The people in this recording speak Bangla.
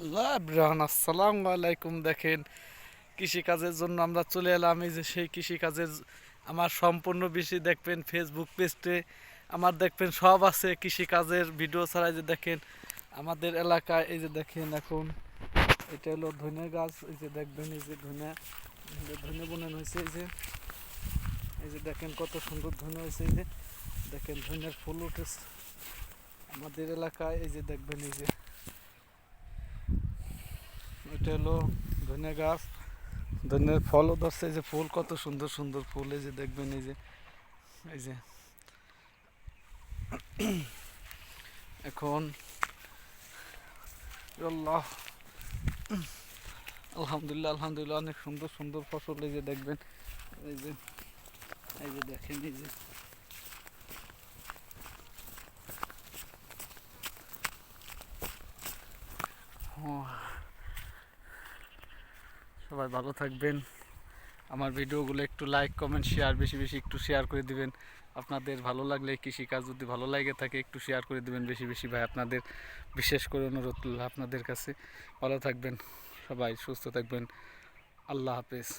আল্লাহ ব্রাহ্মণ আসসালামু আলাইকুম। দেখেন কৃষিকাজের জন্য আমরা চলে এলাম। এই যে সেই কৃষিকাজের আমার সম্পূর্ণ বেশি দেখবেন ফেসবুক পেজে আমার দেখবেন সব আছে কৃষিকাজের ভিডিও ছাড়া। যে দেখেন আমাদের এলাকায় এই যে দেখেন এখন এটা হলো ধনে গাছ। এই যে দেখবেন এই যে ধনে বুনন হয়েছে। এই যে দেখেন কত সুন্দর ধনে হয়েছে। এই যে দেখেন ধনের ফুল উঠেছে আমাদের এলাকায়। এই যে দেখবেন এই যে এটা হলো ধনে গাছ, ধনের ফলও ধরছে। এই যে ফুল কত সুন্দর সুন্দর ফুল। এই যে দেখবেন এই যে এখন আল্লাহ আলহামদুলিল্লাহ আলহামদুলিল্লাহ অনেক সুন্দর সুন্দর ফসল। এই যে দেখবেন এই যে দেখেন এই যে সবাই ভালো থাকবেন। আমার ভিডিওগুলো একটু লাইক কমেন্ট শেয়ার বেশি বেশি একটু শেয়ার করে দিবেন। আপনাদের ভালো লাগলে কৃষিকাজ যদি ভালো লাগে থাকে একটু শেয়ার করে দিবেন বেশি বেশি ভাই। আপনাদের বিশেষ করে অনুরোধ আপনাদের কাছে। ভালো থাকবেন সবাই, সুস্থ থাকবেন। আল্লাহ হাফেজ।